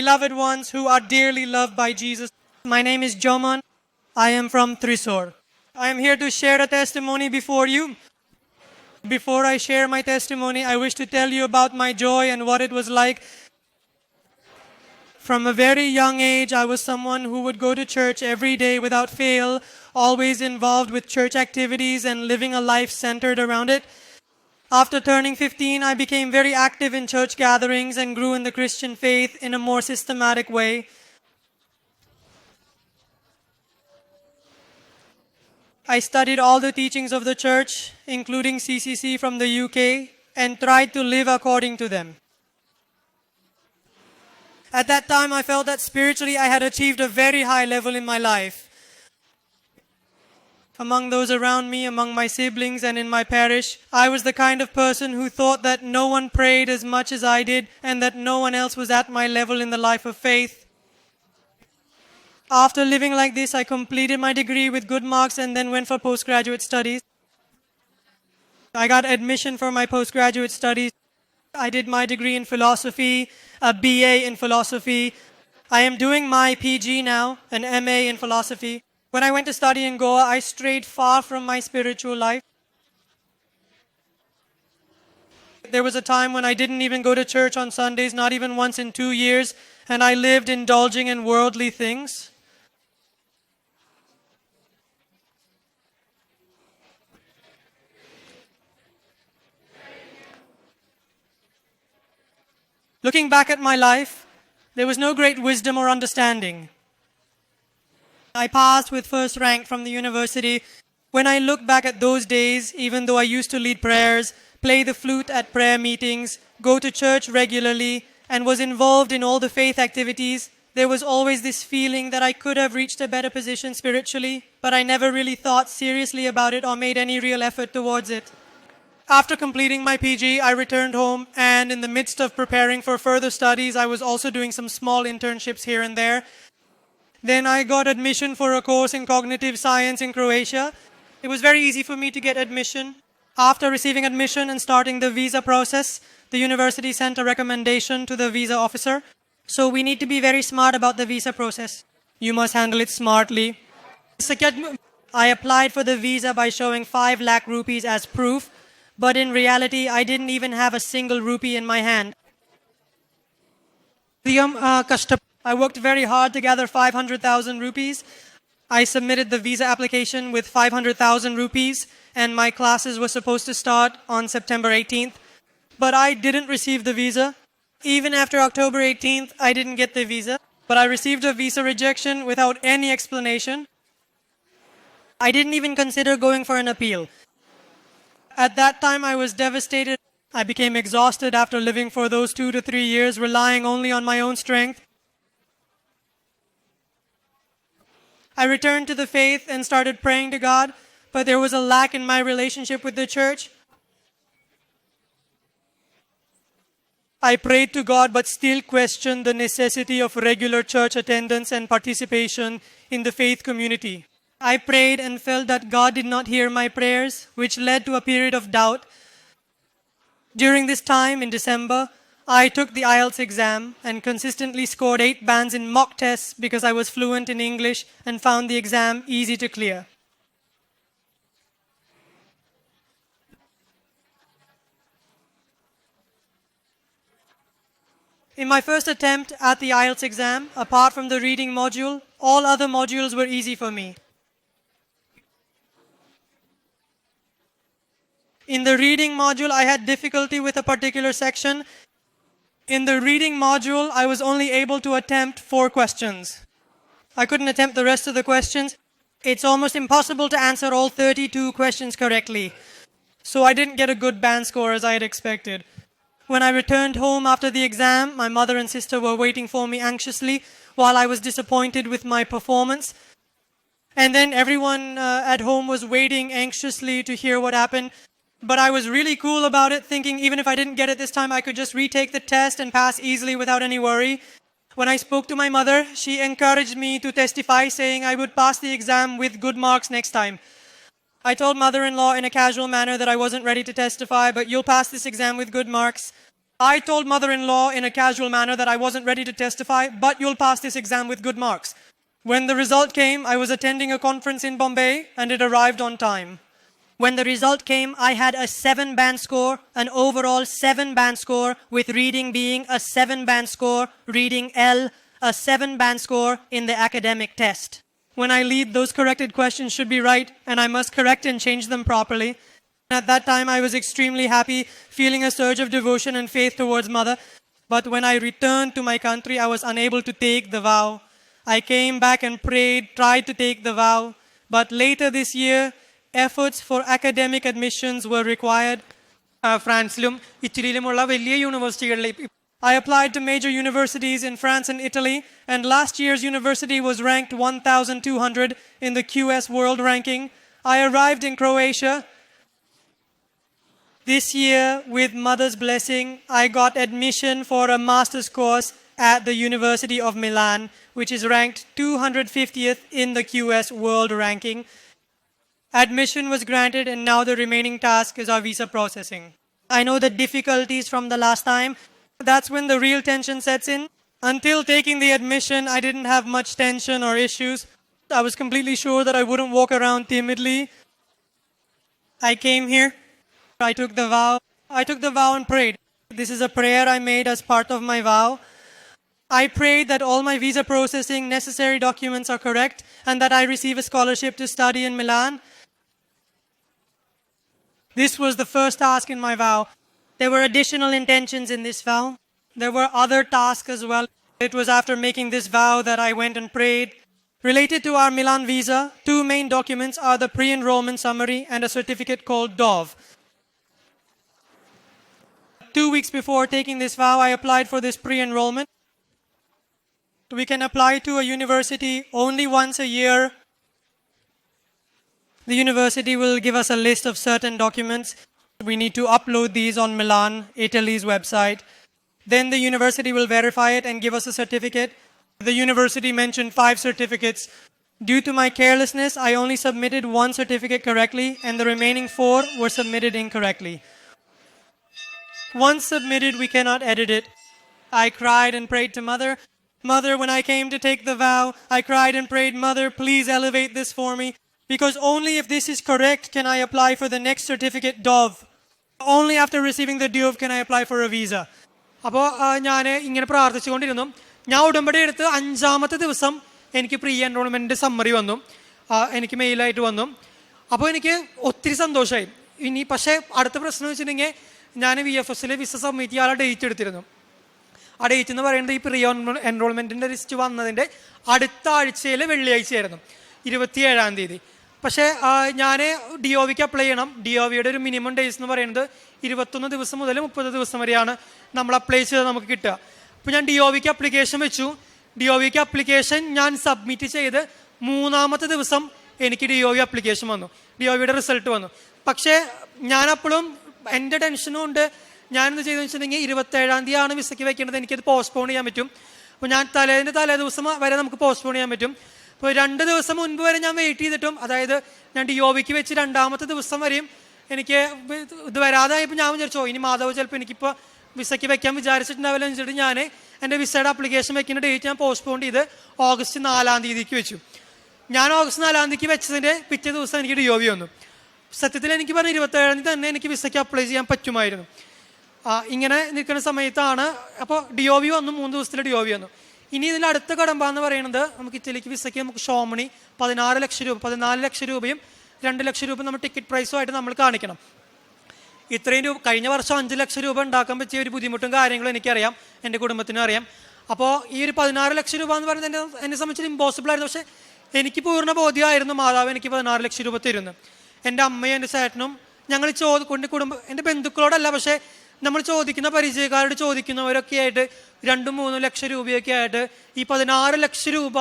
beloved ones who are dearly loved by Jesus. My name is Jomon. I am from Thrissur. I am here to share a testimony before you. Before I share my testimony, I wish to tell you about my joy and what it was like. From a very young age, I was someone who would go to church every day without fail, always involved with church activities and living a life centered around it. After turning 15, I became very active in church gatherings and grew in the Christian faith in a more systematic way. I studied all the teachings of the church, including CCC from the UK, and tried to live according to them. At that time, I felt that spiritually I had achieved a very high level in my life. Among those around me, among my siblings and in my parish, I was the kind of person who thought that no one prayed as much as I did and that no one else was at my level in the life of faith. After living like this, I completed my degree with good marks and then went for postgraduate studies. I got admission for my postgraduate studies. I did my degree in philosophy, a BA in philosophy. I am doing my PG now, an MA in philosophy. When I went to study in Goa, I strayed far from my spiritual life. There was a time when I didn't even go to church on Sundays, not even once in 2 years, and I lived indulging in worldly things. Looking back at my life, there was no great wisdom or understanding. I passed with first rank from the university. When I look back at those days, even though I used to lead prayers, play the flute at prayer meetings, go to church regularly, and was involved in all the faith activities, there was always this feeling that I could have reached a better position spiritually, but I never really thought seriously about it or made any real effort towards it. After completing my PG, I returned home, and in the midst of preparing for further studies, I was also doing some small internships here and there. Then I got admission for a course in cognitive science in Croatia. It was very easy for me to get admission. After receiving admission and starting the visa process, the university sent a recommendation to the visa officer. So we need to be very smart about the visa process. You must handle it smartly. I applied for the visa by showing 5 lakh rupees as proof. But in reality, I didn't even have a single rupee in my hand. I worked very hard to gather 500,000 rupees. I submitted the visa application with 500,000 rupees, and my classes were supposed to start on September 18th. But I didn't receive the visa. Even after October 18th, I didn't get the visa. But I received a visa rejection without any explanation. I didn't even consider going for an appeal. At that time, I was devastated. I became exhausted after living for those 2 to 3 years, relying only on my own strength. I returned to the faith and started praying to God, but there was a lack in my relationship with the church. I prayed to God, but still questioned the necessity of regular church attendance and participation in the faith community. I prayed and felt that God did not hear my prayers, which led to a period of doubt. During this time, in December, I took the IELTS exam and consistently scored 8 bands in mock tests because I was fluent in English and found the exam easy to clear. In my first attempt at the IELTS exam, apart from the reading module, all other modules were easy for me. In the reading module, I had difficulty with a particular section. In the reading module, I was only able to attempt 4 questions. I couldn't attempt the rest of the questions. It's almost impossible to answer all 32 questions correctly. So I didn't get a good band score as I had expected. When I returned home after the exam, my mother and sister were waiting for me anxiously while I was disappointed with my performance. And then everyone at home was waiting anxiously to hear what happened. But I was really cool about it, thinking even if I didn't get it this time, I could just retake the test and pass easily without any worry. When I spoke to my mother, she encouraged me to testify, saying I would pass the exam with good marks next time. I told mother-in-law in a casual manner that I wasn't ready to testify, but you'll pass this exam with good marks. I told mother-in-law in a casual manner that I wasn't ready to testify, but you'll pass this exam with good marks. When the result came, I was attending a conference in Bombay and it arrived on time. When the result came, I had a 7-band score, an overall 7-band score, with reading being a 7-band score, reading L, a 7-band score in the academic test. When I lead, those corrected questions should be right, and I must correct and change them properly. At that time, I was extremely happy, feeling a surge of devotion and faith towards Mother. But when I returned to my country, I was unable to take the vow. I came back and prayed, tried to take the vow. But later this year, efforts for academic admissions were required. ഫ്രാൻസിലും ഇറ്റലിയിലുമുള്ള വലിയ യൂണിവേഴ്സിറ്റികളിൽ I applied to major universities in France and Italy, and last year's university was ranked 1,200 in the QS World Ranking. I arrived in Croatia. This year, with Mother's blessing, I got admission for a master's course at the University of Milan, which is ranked 250th in the QS World Ranking. Admission was granted, and now the remaining task is our visa processing. I know the difficulties from the last time. That's when the real tension sets in. Until taking the admission, I didn't have much tension or issues. I was completely sure that I wouldn't walk around timidly. I came here. I took the vow. I took the vow and prayed. This is a prayer I made as part of my vow. I prayed that all my visa processing necessary documents are correct and that I receive a scholarship to study in Milan. This was the first task in my vow. There were additional intentions in this vow. There were other tasks as well. It was after making this vow that I went and prayed. Related to our Milan visa, 2 main documents are the pre-enrollment summary and a certificate called DOV. 2 weeks before taking this vow, I applied for this pre-enrollment. We can apply to a university only once a year. The university will give us a list of certain documents. We need to upload these on Milan, Italy's website. Then the university will verify it and give us a certificate. The university mentioned 5 certificates. Due to my carelessness, I only submitted 1 certificate correctly, and the remaining 4 were submitted incorrectly. Once submitted, we cannot edit it. I cried and prayed to Mother. Mother, when I came to take the vow, I cried and prayed, Mother, please elevate this for me. Because only if this is correct can I apply for the next certificate, DOV. Only after receiving the DOV can I apply for a visa. അപ്പോൾ ഞാൻ ഇങ്ങനെ പ്രാർത്ഥിച്ചുകൊണ്ടിരുന്നു. ഞാൻ ഉടമ്പടി എടുത്ത് 5-ാമത്തെ ദിവസം എനിക്ക് pre enrolment summary വന്നു, എനിക്ക് മെയിലായിട്ട് വന്നു. അപ്പോൾ എനിക്ക് ഒത്തിരി സന്തോഷമായി. ഇനി പക്ഷേ അടുത്ത പ്രശ്നം വെച്ചിട്ടുണ്ടെങ്കിൽ ഞാൻ VFSൽ വിസ സബ്മിറ്റ് ചെയ്യാനുള്ള ഡേറ്റ് എടുത്തിരുന്നു. ആ ഡേറ്റ് എന്ന് പറയുന്നത് ഈ പ്രീ എൻറോൾമെൻറ്റിൻ്റെ ലിസ്റ്റ് വന്നതിൻ്റെ അടുത്ത ആഴ്ചയിൽ വെള്ളിയാഴ്ചയായിരുന്നു, 27-ാം തീയതി. പക്ഷേ ഞാൻ DOVക്ക് അപ്ലൈ ചെയ്യണം. DOVയുടെ ഒരു മിനിമം ഡേയ്സ് എന്ന് പറയുന്നത് 21 ദിവസം മുതൽ 30 ദിവസം വരെയാണ് നമ്മൾ അപ്ലൈ ചെയ്ത് നമുക്ക് കിട്ടുക. അപ്പോൾ ഞാൻ DOVക്ക് അപ്ലിക്കേഷൻ വെച്ചു. DOVക്ക് അപ്ലിക്കേഷൻ ഞാൻ സബ്മിറ്റ് ചെയ്ത് 3-ാമത്തെ ദിവസം എനിക്ക് DOV അപ്ലിക്കേഷൻ വന്നു, DOVയുടെ റിസൾട്ട് വന്നു. പക്ഷേ ഞാനപ്പോഴും എൻ്റെ ടെൻഷനും ഉണ്ട്. ഞാനെന്ത് ചെയ്തെന്ന് വെച്ചിട്ടുണ്ടെങ്കിൽ 27-ാം തീയതിയാണ് വിസയ്ക്ക് വെക്കേണ്ടത്, എനിക്കത് പോസ്റ്റ്പോൺ ചെയ്യാൻ പറ്റും. അപ്പോൾ ഞാൻ തലേ ദിവസം വരെ നമുക്ക് പോസ്റ്റ്പോൺ ചെയ്യാൻ പറ്റും. അപ്പോൾ 2 ദിവസം മുൻപ് വരെ ഞാൻ വെയിറ്റ് ചെയ്തിട്ടും, അതായത് ഞാൻ DOVക്ക് വെച്ച് 2-ാമത്തെ ദിവസം വരെയും എനിക്ക് ഇത് വരാതായപ്പോൾ ഞാൻ വിചാരിച്ചോ ഇനി മാധവ് ചിലപ്പോൾ എനിക്കിപ്പോൾ വിസയ്ക്ക് വെക്കാൻ വിചാരിച്ചിട്ടുണ്ടാവില്ല എന്ന് വെച്ചിട്ട് ഞാൻ എൻ്റെ വിസയുടെ ആപ്ലിക്കേഷൻ വെക്കുന്ന ഡേറ്റ് ഞാൻ പോസ്റ്റ്പോൺ ചെയ്ത് ഓഗസ്റ്റ് 4-ാം തീയതിക്ക് വെച്ചു. ഞാൻ ഓഗസ്റ്റ് 4-ാം തീയതിക്ക് വെച്ചതിൻ്റെ പിറ്റേ ദിവസം എനിക്ക് DOV വന്നു. സത്യത്തിൽ എനിക്ക് പറഞ്ഞ 27-ാം തീയതി തന്നെ എനിക്ക് വിസയ്ക്ക് അപ്ലൈ ചെയ്യാൻ പറ്റുമായിരുന്നു. ഇങ്ങനെ നിൽക്കുന്ന സമയത്താണ് അപ്പോൾ DOV വന്നു, 3 ദിവസത്തിൽ DOV വന്നു. ഇനി ഇതിൽ അടുത്ത കടമ്പ എന്ന് പറയുന്നത് നമുക്ക് ഇറ്റലിക്ക് വിസയ്ക്ക് നമുക്ക് ഷോമണി 14 ലക്ഷം രൂപയും 2 ലക്ഷം രൂപ നമ്മൾ ടിക്കറ്റ് പ്രൈസുമായിട്ട് നമ്മൾ കാണിക്കണം. ഇത്രയും രൂപ കഴിഞ്ഞ വർഷം 5 ലക്ഷം രൂപ ഉണ്ടാക്കാൻ പറ്റിയ ഒരു ബുദ്ധിമുട്ടും കാര്യങ്ങളും എനിക്കറിയാം, എൻ്റെ കുടുംബത്തിനും അറിയാം. അപ്പോൾ ഈ ഒരു 16 ലക്ഷം രൂപ എന്ന് പറയുന്നത് എന്നെ സംബന്ധിച്ച് ഇമ്പോസിബിൾ ആയിരുന്നു. പക്ഷേ എനിക്ക് പൂർണ്ണ ബോധ്യമായിരുന്നു മാതാവ് എനിക്ക് 16 ലക്ഷം രൂപ തരുന്നു. എൻ്റെ അമ്മയും എൻ്റെ ചേട്ടനും ഞങ്ങൾ കുടുംബം എൻ്റെ ബന്ധുക്കളോടല്ല, പക്ഷേ നമ്മൾ ചോദിക്കുന്ന പരിചയക്കാരോട് ചോദിക്കുന്നവരൊക്കെ ആയിട്ട് 2-3 ലക്ഷം രൂപയൊക്കെ ആയിട്ട് ഈ 16 ലക്ഷം രൂപ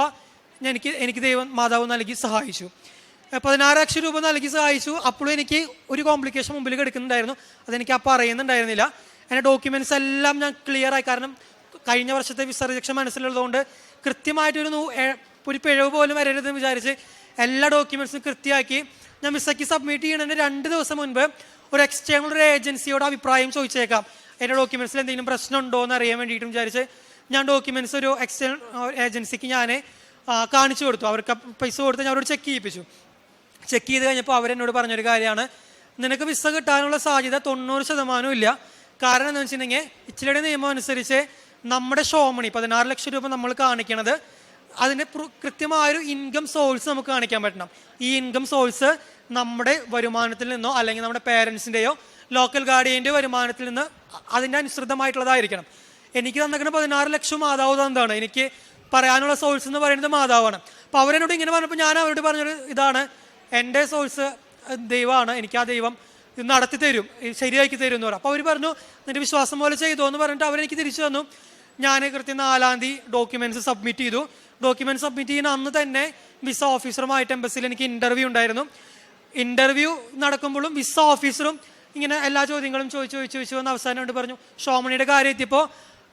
എനിക്ക് ദൈവം മാതാവ് നൽകി സഹായിച്ചു. 16 ലക്ഷം രൂപ നൽകി സഹായിച്ചു. അപ്പോഴും എനിക്ക് ഒരു കോംപ്ലിക്കേഷൻ മുമ്പിൽ കിടക്കുന്നുണ്ടായിരുന്നു, അതെനിക്ക് അപ്പോൾ അറിയുന്നുണ്ടായിരുന്നില്ല. എൻ്റെ ഡോക്യുമെൻറ്റ്സ് എല്ലാം ഞാൻ ക്ലിയർ ആയി, കാരണം കഴിഞ്ഞ വർഷത്തെ വിസ റിജക്ഷൻ മനസ്സിലുള്ളതുകൊണ്ട് കൃത്യമായിട്ടൊരു പിഴവ് പോലും വരരുതെന്ന് വിചാരിച്ച് എല്ലാ ഡോക്യുമെൻറ്റ്സും കൃത്യമാക്കി ഞാൻ വിസയ്ക്ക് സബ്മിറ്റ് ചെയ്യണതിന് 2 ദിവസം മുൻപ് ഒരു എക്സ്റ്റേണൽ ഒരു ഏജൻസിയോട് അഭിപ്രായം ചോദിച്ചേക്കാം, എൻ്റെ ഡോക്യുമെൻറ്റ്സിൽ എന്തെങ്കിലും പ്രശ്നം ഉണ്ടോ എന്ന് അറിയാൻ വേണ്ടിയിട്ടും വിചാരിച്ച് ഞാൻ ഡോക്യുമെൻറ്റ്സ് ഒരു എക്സ്റ്റേണൽ ഏജൻസിക്ക് ഞാൻ കാണിച്ചു കൊടുത്തു. അവർക്ക് പൈസ കൊടുത്ത് ഞാൻ അവരോട് ചെക്ക് ചെയ്യിപ്പിച്ചു. ചെക്ക് ചെയ്ത് കഴിഞ്ഞപ്പോൾ അവരെന്നോട് പറഞ്ഞൊരു കാര്യമാണ്, നിനക്ക് വിസ കിട്ടാനുള്ള സാധ്യത 90% ഇല്ല. കാരണം എന്താണെന്ന് വെച്ചിട്ടുണ്ടെങ്കിൽ ഇച്ചിരിയുടെ നിയമം അനുസരിച്ച് നമ്മുടെ ഷോമണി 16 ലക്ഷം രൂപ നമ്മൾ കാണിക്കണത് അതിൻ്റെ കൃത്യമായൊരു ഇൻകം സോഴ്സ് നമുക്ക് കാണിക്കാൻ പറ്റണം. ഈ ഇൻകം സോഴ്സ് നമ്മുടെ വരുമാനത്തിൽ നിന്നോ അല്ലെങ്കിൽ നമ്മുടെ പേരൻസിൻ്റെയോ ലോക്കൽ ഗാർഡിയൻ്റെയോ വരുമാനത്തിൽ നിന്ന് അതിൻ്റെ അനുസൃതമായിട്ടുള്ളതായിരിക്കണം. എനിക്ക് തന്നിരിക്കുന്ന 16 ലക്ഷം മാതാവ് എന്താണ്, എനിക്ക് പറയാനുള്ള സോഴ്സ് എന്ന് പറയുന്നത് മാതാവാണ്. അപ്പോൾ അവരെന്നോട് ഇങ്ങനെ പറഞ്ഞപ്പോൾ ഞാൻ അവരോട് പറഞ്ഞൊരു ഇതാണ്, എൻ്റെ സോഴ്സ് ദൈവമാണ്, എനിക്ക് ആ ദൈവം ഇത് നടത്തി തരും, ശരിയാക്കി തരും എന്ന് പറഞ്ഞു. അപ്പോൾ അവർ പറഞ്ഞു നിൻ്റെ വിശ്വാസം പോലെ ചെയ്തോ എന്ന് പറഞ്ഞിട്ട് അവരെനിക്ക് തിരിച്ചു തന്നു. ഞാൻ കൃത്യം 4-ാം തീയതി ഡോക്യുമെൻറ്റ്സ് സബ്മിറ്റ് ചെയ്തു. ഡോക്യുമെൻറ്റ്സ് സബ്മിറ്റ് ചെയ്യുന്ന അന്ന് തന്നെ വിസ ഓഫീസറുമായിട്ട് എംബസിയിൽ എനിക്ക് ഇൻ്റർവ്യൂ ഉണ്ടായിരുന്നു. ഇൻ്റർവ്യൂ നടക്കുമ്പോഴും വിസ ഓഫീസറും ഇങ്ങനെ എല്ലാ ചോദ്യങ്ങളും ചോദിച്ചു വന്ന് അവസാനം കൊണ്ട് പറഞ്ഞു. ഷോമണിയുടെ കാര്യം എത്തിയപ്പോൾ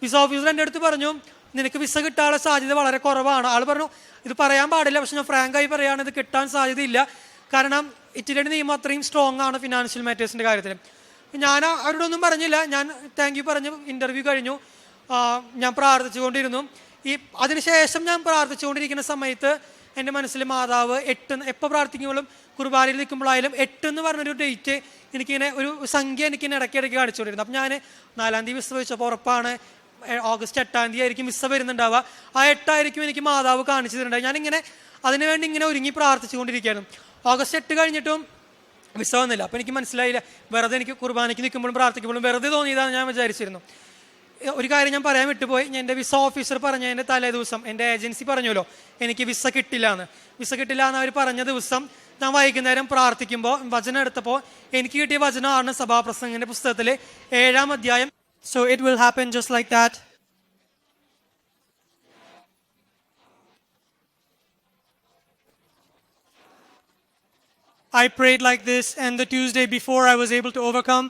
വിസ ഓഫീസർ എൻ്റെ അടുത്ത് പറഞ്ഞു, നിനക്ക് വിസ കിട്ടാനുള്ള സാധ്യത വളരെ കുറവാണ്. ആൾ പറഞ്ഞു ഇത് പറയാൻ പാടില്ല, പക്ഷെ ഞാൻ ഫ്രാങ്കായി പറയുകയാണ്, ഇത് കിട്ടാൻ സാധ്യതയില്ല. കാരണം ഇറ്റലിയുടെ നിയമം അത്രയും സ്ട്രോങ് ആണ് ഫിനാൻഷ്യൽ മാറ്റേഴ്സിൻ്റെ കാര്യത്തിൽ. ഞാൻ അവരോടൊന്നും പറഞ്ഞില്ല, ഞാൻ താങ്ക് യു പറഞ്ഞ് ഇൻ്റർവ്യൂ കഴിഞ്ഞു. ഞാൻ പ്രാർത്ഥിച്ചുകൊണ്ടിരുന്നു. അതിനുശേഷം ഞാൻ പ്രാർത്ഥിച്ചുകൊണ്ടിരിക്കുന്ന സമയത്ത് എൻ്റെ മനസ്സിൽ മാതാവ് 8 എപ്പോൾ പ്രാർത്ഥിക്കുമ്പോഴും കുർബാനയിൽ നിൽക്കുമ്പോഴായാലും 8 എന്ന് പറഞ്ഞൊരു ഡേറ്റ് എനിക്കിങ്ങനെ ഒരു സംഖ്യ എനിക്കിങ്ങനെ ഇടയ്ക്കിടയ്ക്ക് കാണിച്ചുകൊണ്ടിരുന്നു. അപ്പം ഞാൻ 4-ാം തീയതി വിസ വെച്ചപ്പോൾ ഉറപ്പാണ് ഓഗസ്റ്റ് 8-ാം തീയതി ആയിരിക്കും വിസ വരുന്നുണ്ടാവുക. ആ 8 ആയിരിക്കും എനിക്ക് മാതാവ് കാണിച്ചു തരുന്നുണ്ടാവുക. ഞാനിങ്ങനെ അതിനുവേണ്ടി ഇങ്ങനെ ഒരുങ്ങി പ്രാർത്ഥിച്ചുകൊണ്ടിരിക്കുകയായിരുന്നു. ഓഗസ്റ്റ് 8 കഴിഞ്ഞിട്ടും വിസ വന്നില്ല. അപ്പോൾ എനിക്ക് മനസ്സിലായില്ല, വെറുതെ എനിക്ക് കുർബാനയ്ക്ക് നിൽക്കുമ്പോഴും പ്രാർത്ഥിക്കുമ്പോഴും വെറുതെ തോന്നിയതാണ് ഞാൻ വിചാരിച്ചിരുന്നു. ഒരു കാര്യം ഞാൻ പറയാൻ വിട്ടുപോയി. എൻ്റെ വിസ ഓഫീസർ പറഞ്ഞതിൻ്റെ തലേ ദിവസം എൻ്റെ ഏജൻസി പറഞ്ഞല്ലോ എനിക്ക് വിസ കിട്ടില്ല എന്ന്. വിസ കിട്ടില്ല എന്ന് അവർ പറഞ്ഞ ദിവസം ഞാൻ വൈകുന്നേരം പ്രാർത്ഥിക്കുമ്പോൾ വചനം എടുത്തപ്പോൾ എനിക്ക് കിട്ടിയ വചനമാണ് സഭാപ്രസംഗൻ്റെ പുസ്തകത്തിലെ 7-ാം അധ്യായം. So it will happen just like that. I prayed like this, and the Tuesday before I was able to overcome,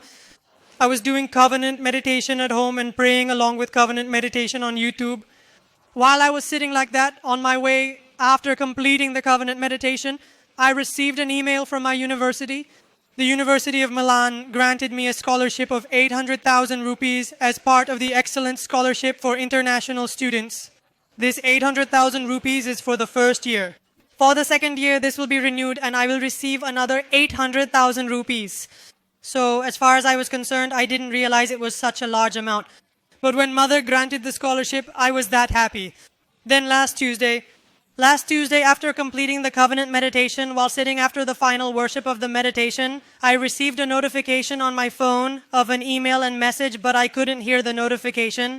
I was doing covenant meditation at home and praying along with covenant meditation on YouTube. While I was sitting like that on my way, after completing the covenant meditation, I received an email from my university. The University of Milan granted me a scholarship of 800,000 rupees as part of the Excellence Scholarship for International Students. This 800,000 rupees is for the first year. For the second year, this will be renewed and I will receive another 800,000 rupees. So as far as I was concerned, I didn't realize it was such a large amount. But when Mother granted the scholarship, I was that happy. Then last Tuesday, after completing the covenant meditation, while sitting after the final worship of the meditation, I received a notification on my phone of an email and message, but I couldn't hear the notification.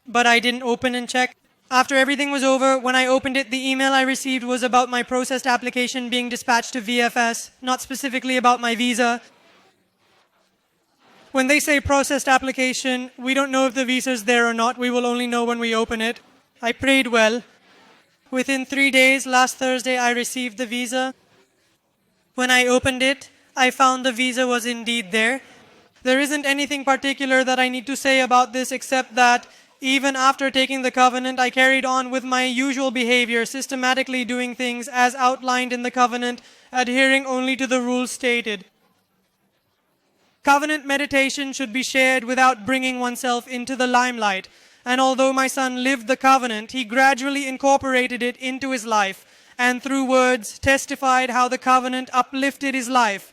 But I didn't open and check. After everything was over, when I opened it, the email I received was about my processed application being dispatched to VFS, not specifically about my visa. When they say processed application, we don't know if the visa is there or not. We will only know when we open it. I prayed well. Within 3 days, last Thursday, I received the visa. When I opened it, I found the visa was indeed there. There isn't anything particular that I need to say about this except that even after taking the covenant, I carried on with my usual behavior, systematically doing things as outlined in the covenant, adhering only to the rules stated. Covenant meditation should be shared without bringing oneself into the limelight. And although my son lived the covenant, he gradually incorporated it into his life and through words testified how the covenant uplifted his life.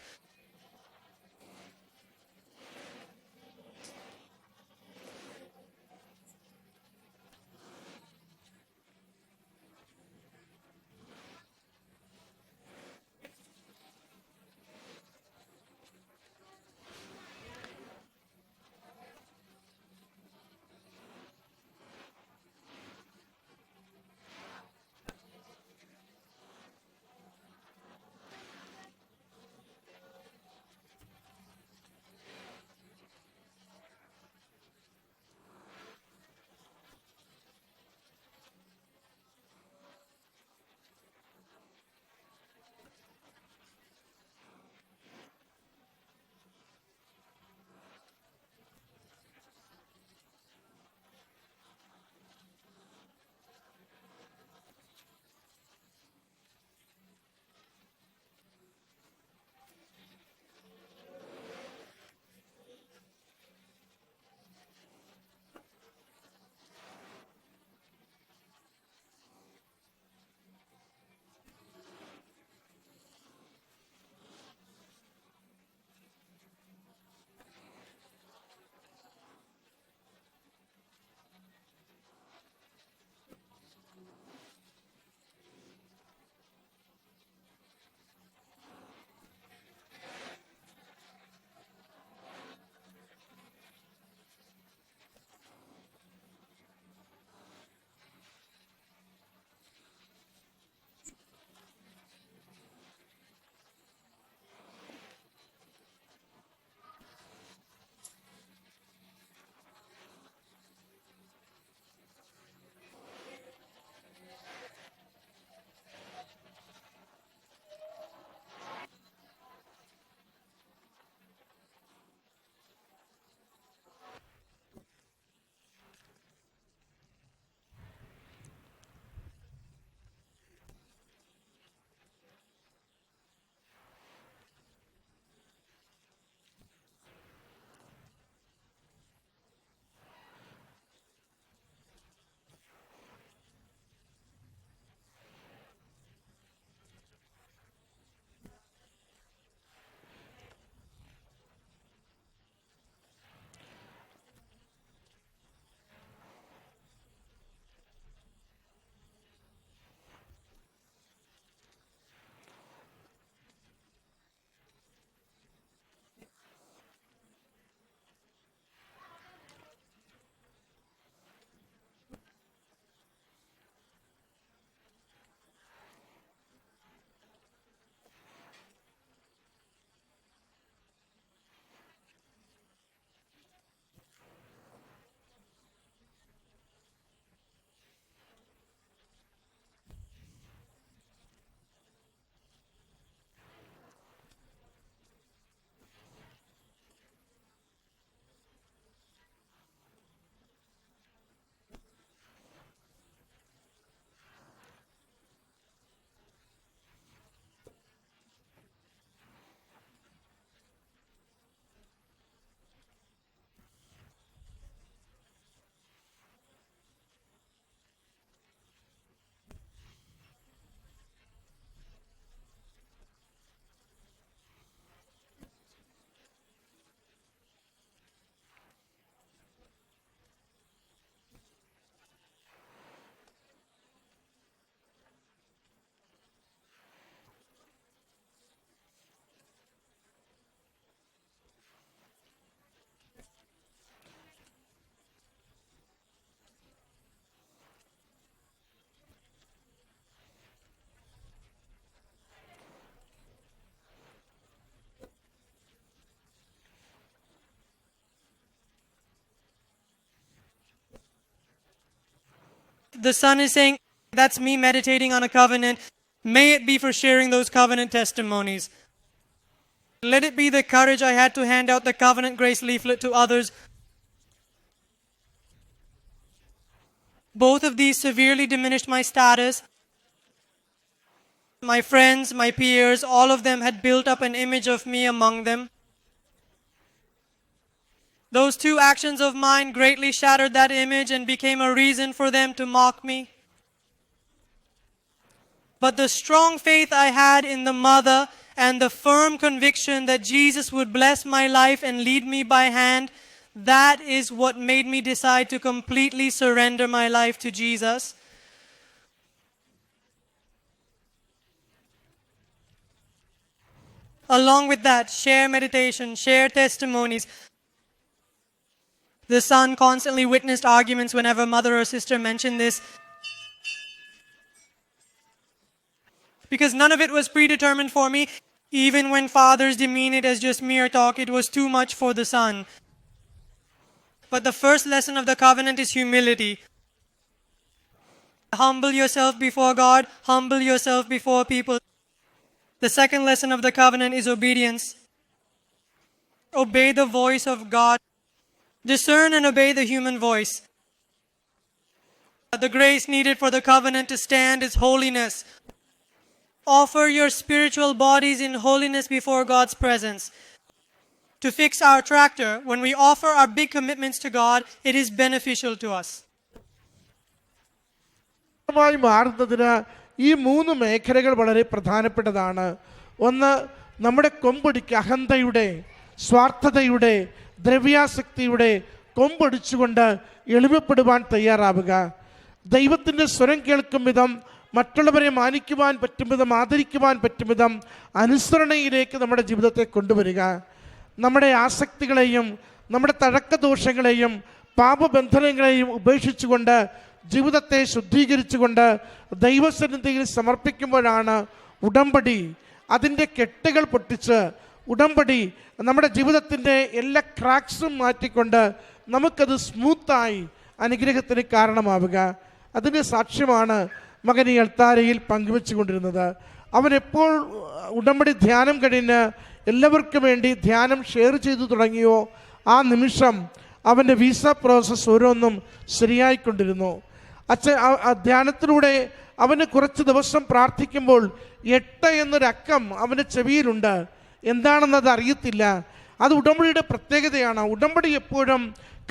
the son is saying, that's me meditating on a covenant. May it be for sharing those covenant testimonies. Let it be the courage I had to hand out the covenant grace leaflet to others. Both of these severely diminished my status. My friends, my peers, all of them had built up an image of me among them. Those two actions of mine greatly shattered that image and became a reason for them to mock me. But the strong faith I had in the mother and the firm conviction that Jesus would bless my life and lead me by hand, that is what made me decide to completely surrender my life to Jesus. Along with that, share meditation, share testimonies. The son constantly witnessed arguments whenever mother or sister mentioned this, because none of it was predetermined for me. Even when fathers demean it as just mere talk, it was too much for the son. But the first lesson of the covenant is humility. Humble yourself before God, humble yourself before people. The second lesson of the covenant is obedience. Obey the voice of God. Discern and obey the human voice. The grace needed for the covenant to stand is holiness. Offer your spiritual bodies in holiness before God's presence. To fix our tractor, when we offer our big commitments to God, it is beneficial to us. മാറുന്നതിന് ഈ 3 മേഖലകൾ വളരെ പ്രധാനപ്പെട്ടതാണ്. ഒന്ന്, നമ്മുടെ കൊമ്പൊടിക്ക് അഹന്തയുടെ, സ്വാർത്ഥതയുടെ, ദ്രവ്യാസക്തിയുടെ കൊമ്പൊടിച്ചുകൊണ്ട് എളിമപ്പെടുവാൻ തയ്യാറാവുക. ദൈവത്തിൻ്റെ സ്വരം കേൾക്കും വിധം, മറ്റുള്ളവരെ മാനിക്കുവാൻ പറ്റും വിധം, ആദരിക്കുവാൻ പറ്റും വിധം അനുസരണയിലേക്ക് നമ്മുടെ ജീവിതത്തെ കൊണ്ടുവരിക. നമ്മുടെ ആസക്തികളെയും നമ്മുടെ തഴക്കദോഷങ്ങളെയും പാപബന്ധനങ്ങളെയും ഉപേക്ഷിച്ചുകൊണ്ട് ജീവിതത്തെ ശുദ്ധീകരിച്ചുകൊണ്ട് ദൈവസന്നിധിയിൽ സമർപ്പിക്കുമ്പോഴാണ് ഉടമ്പടി അതിൻ്റെ കെട്ടുകൾ പൊട്ടിച്ച്, ഉടമ്പടി നമ്മുടെ ജീവിതത്തിൻ്റെ എല്ലാ ക്രാക്സും മാറ്റിക്കൊണ്ട് നമുക്കത് സ്മൂത്തായി അനുഗ്രഹത്തിന് കാരണമാവുക. അതിന് സാക്ഷ്യമാണ് മകൻ ഈ അൾത്താരയിൽ പങ്കുവെച്ചു കൊണ്ടിരുന്നത്. അവനെപ്പോൾ ഉടമ്പടി ധ്യാനം കഴിഞ്ഞ് എല്ലാവർക്കും വേണ്ടി ധ്യാനം ഷെയർ ചെയ്തു തുടങ്ങിയോ, ആ നിമിഷം അവൻ്റെ വിസ പ്രോസസ്സ് ഓരോന്നും ശരിയായിക്കൊണ്ടിരുന്നു. ധ്യാനത്തിലൂടെ അവന് കുറച്ച് ദിവസം പ്രാർത്ഥിക്കുമ്പോൾ 8 എന്നൊരക്കം അവൻ്റെ ചെവിയിലുണ്ട്. എന്താണെന്നത് അറിയത്തില്ല. അത് ഉടമ്പടിയുടെ പ്രത്യേകതയാണ്. ഉടമ്പടി എപ്പോഴും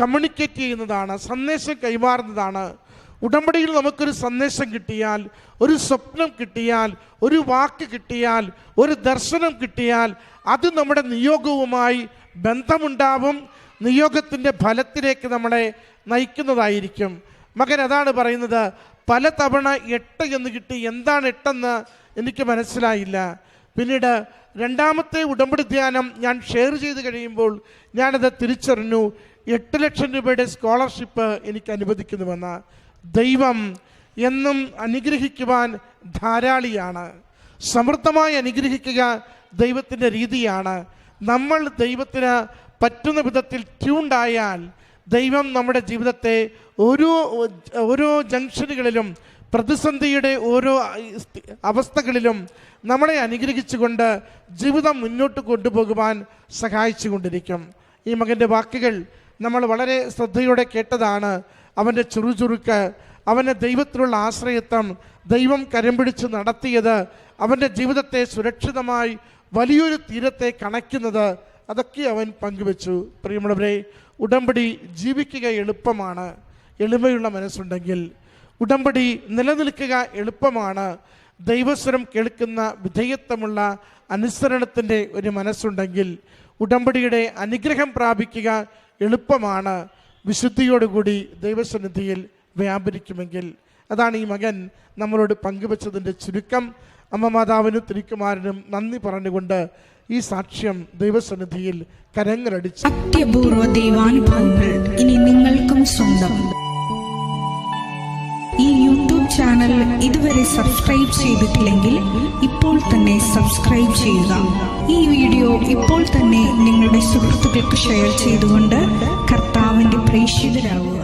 കമ്മ്യൂണിക്കേറ്റ് ചെയ്യുന്നതാണ്, സന്ദേശം കൈമാറുന്നതാണ്. ഉടമ്പടിയിൽ നമുക്കൊരു സന്ദേശം കിട്ടിയാൽ, ഒരു സ്വപ്നം കിട്ടിയാൽ, ഒരു വാക്ക് കിട്ടിയാൽ, ഒരു ദർശനം കിട്ടിയാൽ അത് നമ്മുടെ നിയോഗവുമായി ബന്ധമുണ്ടാവും, നിയോഗത്തിൻ്റെ ഫലത്തിലേക്ക് നമ്മളെ നയിക്കുന്നതായിരിക്കും. മകൻ അതാണ് പറയുന്നത്. പല തവണ 8 എന്ന് കിട്ടി. എന്താണ് 8 എന്ന് എനിക്ക് മനസ്സിലായില്ല. പിന്നീട് രണ്ടാമത്തെ ഉടമ്പടി ധ്യാനം ഞാൻ ഷെയർ ചെയ്ത് കഴിയുമ്പോൾ ഞാനത് തിരിച്ചറിഞ്ഞു. 8 ലക്ഷം രൂപയുടെ സ്കോളർഷിപ്പ് എനിക്ക് അനുവദിക്കുന്നുവെന്ന്. ദൈവം എന്നും അനുഗ്രഹിക്കുവാൻ ധാരാളിയാണ്. സമൃദ്ധമായി അനുഗ്രഹിക്കുക ദൈവത്തിൻ്റെ രീതിയാണ്. നമ്മൾ ദൈവത്തിന് പറ്റുന്ന വിധത്തിൽ ട്യൂൺഡായാൽ ദൈവം നമ്മുടെ ജീവിതത്തെ ഓരോ ജംഗ്ഷനുകളിലും, പ്രതിസന്ധിയുടെ ഓരോ അവസ്ഥകളിലും നമ്മളെ അനുഗ്രഹിച്ചുകൊണ്ട് ജീവിതം മുന്നോട്ട് കൊണ്ടുപോകുവാൻ സഹായിച്ചു കൊണ്ടിരിക്കും. ഈ മകൻ്റെ വാക്കുകൾ നമ്മൾ വളരെ ശ്രദ്ധയോടെ കേട്ടതാണ്. അവൻ്റെ ചുറുചുറുക്ക്, അവൻ്റെ ദൈവത്തിലുള്ള ആശ്രയത്വം, ദൈവം കരം പിടിച്ച് നടത്തിയത്, അവൻ്റെ ജീവിതത്തെ സുരക്ഷിതമായി വലിയൊരു തീരത്തെ കണയ്ക്കുന്നത്, അതൊക്കെ അവൻ പങ്കുവെച്ചു. പ്രിയമുള്ളവരെ, ഉടമ്പടി ജീവിക്കുക എളുപ്പമാണ് എളിമയുള്ള മനസ്സുണ്ടെങ്കിൽ. ഉടമ്പടി നിലനിൽക്കുക എളുപ്പമാണ് ദൈവസ്വരം കേൾക്കുന്ന വിധേയത്വമുള്ള അനുസരണത്തിൻ്റെ ഒരു മനസ്സുണ്ടെങ്കിൽ. ഉടമ്പടിയുടെ അനുഗ്രഹം പ്രാപിക്കുക എളുപ്പമാണ് വിശുദ്ധിയോടുകൂടി ദൈവസന്നിധിയിൽ വ്യാപരിക്കുമെങ്കിൽ. അതാണ് ഈ മകൻ നമ്മളോട് പങ്കുവച്ചതിൻ്റെ ചുരുക്കം. അമ്മ മാതാവിനും തിരുക്കുമാരനും നന്ദി പറഞ്ഞുകൊണ്ട് ഈ സാക്ഷ്യം ദൈവസന്നിധിയിൽ കരങ്ങളടിച്ച് അത്യപൂർവ ദൈവാനുഭവങ്ങൾ ഇനി നിങ്ങൾക്കും സ്വന്തം. ഈ യൂട്യൂബ് ചാനൽ ഇതുവരെ സബ്സ്ക്രൈബ് ചെയ്തിട്ടില്ലെങ്കിൽ ഇപ്പോൾ തന്നെ സബ്സ്ക്രൈബ് ചെയ്യുക. ഈ വീഡിയോ ഇപ്പോൾ തന്നെ നിങ്ങളുടെ സുഹൃത്തുക്കൾക്ക് ഷെയർ ചെയ്തുകൊണ്ട് കർത്താവിൻ്റെ പ്രേക്ഷിതരാകുക.